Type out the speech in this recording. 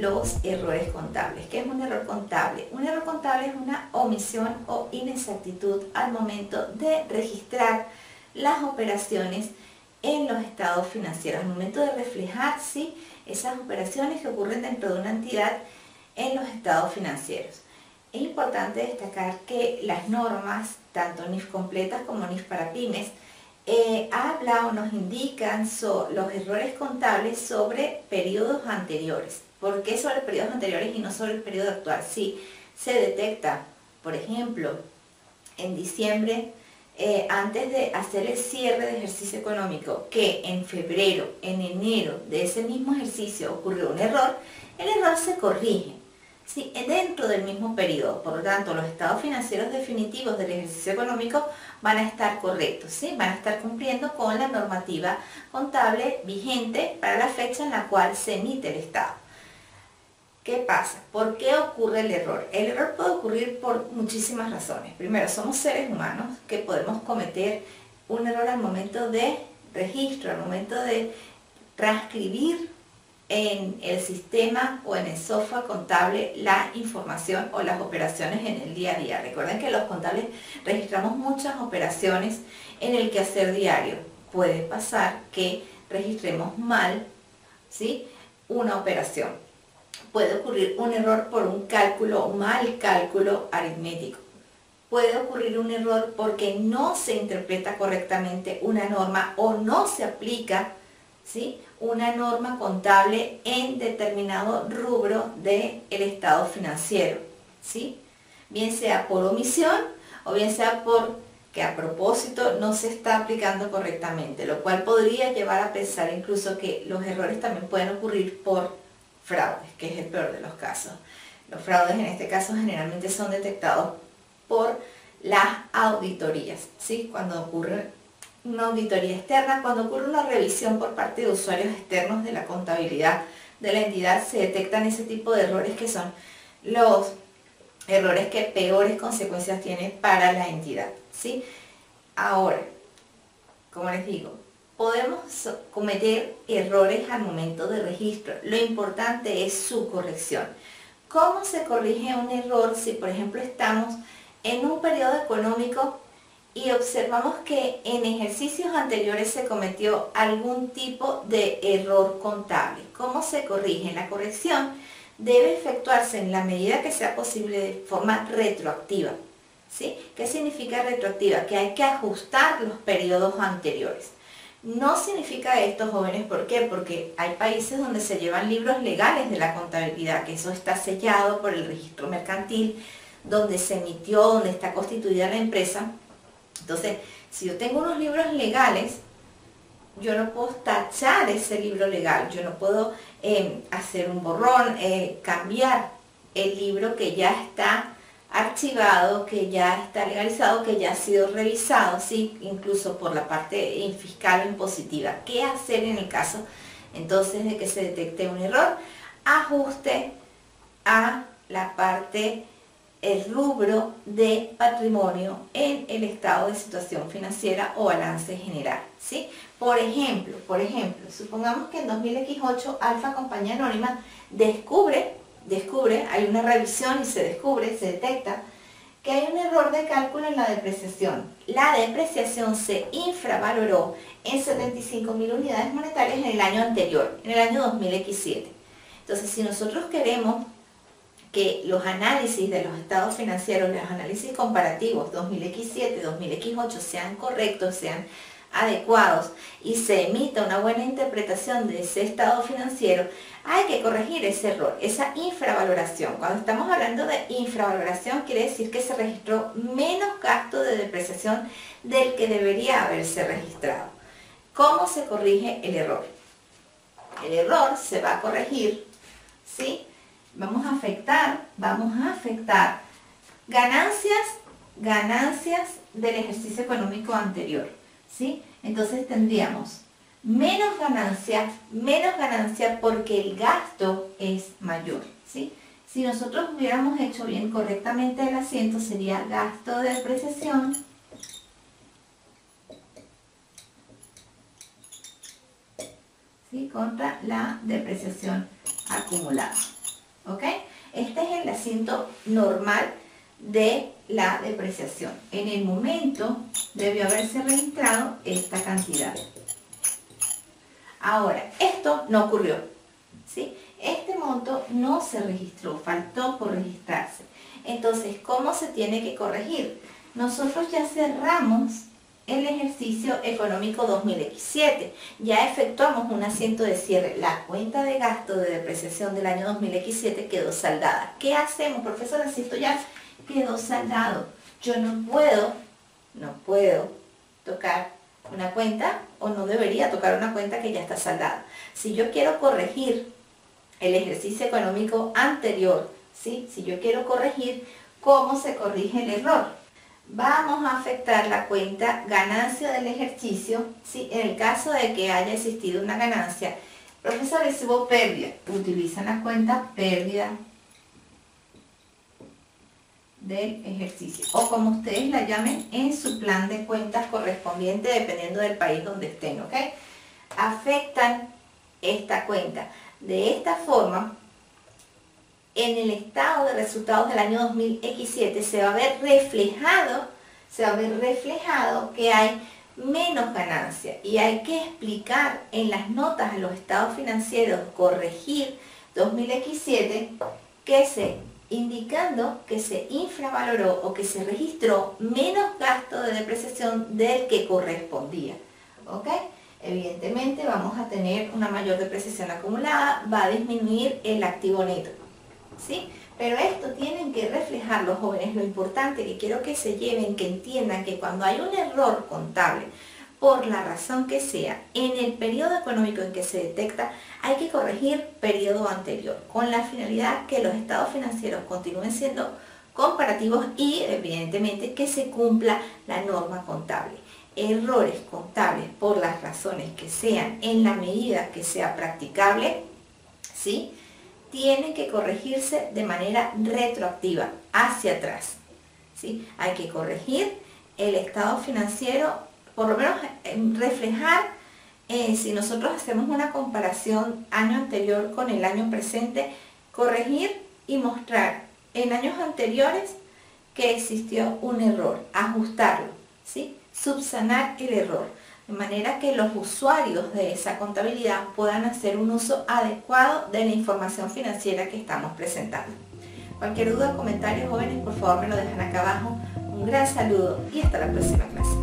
los errores contables. ¿Qué es un error contable? Un error contable es una omisión o inexactitud al momento de registrar las operaciones en los estados financieros, al momento de reflejar, ¿sí?, esas operaciones que ocurren dentro de una entidad en los estados financieros. Es importante destacar que las normas, tanto NIF completas como NIF para pymes, habla o nos indican los errores contables sobre periodos anteriores. ¿Por qué sobre periodos anteriores y no sobre el periodo actual? Si se detecta, por ejemplo, en diciembre, antes de hacer el cierre de ejercicio económico, que en febrero, en enero de ese mismo ejercicio ocurrió un error, el error se corrige, ¿sí?, dentro del mismo periodo. Por lo tanto, los estados financieros definitivos del ejercicio económico van a estar correctos, ¿sí?, van a estar cumpliendo con la normativa contable vigente para la fecha en la cual se emite el estado. ¿Qué pasa? ¿Por qué ocurre el error? El error puede ocurrir por muchísimas razones. Primero, somos seres humanos que podemos cometer un error al momento de registro, al momento de transcribir en el sistema o en el software contable la información o las operaciones en el día a día. Recuerden que los contables registramos muchas operaciones en el quehacer diario. Puede pasar que registremos mal, ¿sí?, una operación. Puede ocurrir un error por un cálculo, un mal cálculo aritmético. Puede ocurrir un error porque no se interpreta correctamente una norma o no se aplica, ¿sí?, una norma contable en determinado rubro del estado financiero, ¿sí?, bien sea por omisión o bien sea porque a propósito no se está aplicando correctamente, lo cual podría llevar a pensar incluso que los errores también pueden ocurrir por fraudes, que es el peor de los casos. Los fraudes en este caso generalmente son detectados por las auditorías, ¿sí?, cuando ocurre una auditoría externa, cuando ocurre una revisión por parte de usuarios externos de la contabilidad de la entidad, se detectan ese tipo de errores que son los errores que peores consecuencias tienen para la entidad, ¿sí? Ahora, como les digo, podemos cometer errores al momento de registro. Lo importante es su corrección. ¿Cómo se corrige un error si, por ejemplo, estamos en un periodo económico y observamos que en ejercicios anteriores se cometió algún tipo de error contable? ¿Cómo se corrige? La corrección debe efectuarse en la medida que sea posible de forma retroactiva, ¿sí? ¿Qué significa retroactiva? Que hay que ajustar los periodos anteriores. No significa esto, jóvenes, ¿por qué? Porque hay países donde se llevan libros legales de la contabilidad, que eso está sellado por el registro mercantil, donde se emitió, donde está constituida la empresa. Entonces, si yo tengo unos libros legales, yo no puedo tachar ese libro legal, yo no puedo hacer un borrón, cambiar el libro que ya está archivado, que ya está legalizado, que ya ha sido revisado, ¿sí?, incluso por la parte fiscal o impositiva. ¿Qué hacer en el caso entonces de que se detecte un error? Ajuste a la parte, el rubro de patrimonio en el estado de situación financiera o balance general, ¿sí? Por ejemplo, supongamos que en 2008 Alfa Compañía Anónima descubre, hay una revisión y se detecta que hay un error de cálculo en la depreciación. La depreciación se infravaloró en 75.000 unidades monetarias en el año anterior, en el año 2007. Entonces, si nosotros queremos que los análisis de los estados financieros, los análisis comparativos 2007, 2008 sean correctos, sean adecuados y se emita una buena interpretación de ese estado financiero, hay que corregir ese error, esa infravaloración. Cuando estamos hablando de infravaloración, quiere decir que se registró menos gasto de depreciación del que debería haberse registrado. ¿Cómo se corrige el error? El error se va a corregir, ¿sí? Vamos a afectar ganancias del ejercicio económico anterior, ¿sí? Entonces tendríamos menos ganancia porque el gasto es mayor, ¿sí? Si nosotros hubiéramos hecho bien correctamente el asiento, sería gasto de depreciación ¿sí?, contra la depreciación acumulada. ¿ok? Este es el asiento normal de la depreciación. En el momento debió haberse registrado esta cantidad. Ahora, esto no ocurrió, ¿sí? Este monto no se registró, faltó por registrarse. Entonces, ¿cómo se tiene que corregir? Nosotros ya cerramos el ejercicio económico 2017. Ya efectuamos un asiento de cierre. La cuenta de gasto de depreciación del año 2017 quedó saldada. ¿Qué hacemos, profesora, si esto ya quedó saldado? Yo no puedo tocar una cuenta, o no debería tocar una cuenta que ya está saldada. Si yo quiero corregir el ejercicio económico anterior, ¿sí? Si yo quiero corregir, ¿cómo se corrige el error? Vamos a afectar la cuenta ganancia del ejercicio, ¿sí? En el caso de que haya existido una ganancia. Profesor, si hubo pérdida, utilizan la cuenta pérdida del ejercicio, o como ustedes la llamen en su plan de cuentas correspondiente, dependiendo del país donde estén, ¿ok? Afectan esta cuenta. De esta forma, en el estado de resultados del año 2017 se va a ver reflejado que hay menos ganancia, y hay que explicar en las notas a los estados financieros corregir 2017 indicando que se infravaloró o que se registró menos gasto de depreciación del que correspondía, ¿ok? Evidentemente vamos a tener una mayor depreciación acumulada, va a disminuir el activo neto, ¿sí? Pero esto tienen que reflejar los jóvenes. Lo importante que quiero que se lleven, que entiendan que cuando hay un error contable, por la razón que sea, en el periodo económico en que se detecta, hay que corregir periodo anterior, con la finalidad que los estados financieros continúen siendo comparativos y evidentemente que se cumpla la norma contable. Errores contables, por las razones que sean, en la medida que sea practicable, ¿sí?, tienen que corregirse de manera retroactiva, hacia atrás, ¿sí? Hay que corregir el estado financiero, por lo menos reflejar, si nosotros hacemos una comparación año anterior con el año presente, corregir y mostrar en años anteriores que existió un error, ajustarlo, ¿sí?, subsanar el error, de manera que los usuarios de esa contabilidad puedan hacer un uso adecuado de la información financiera que estamos presentando. Cualquier duda o comentario, jóvenes, por favor me lo dejan acá abajo. Un gran saludo y hasta la próxima clase.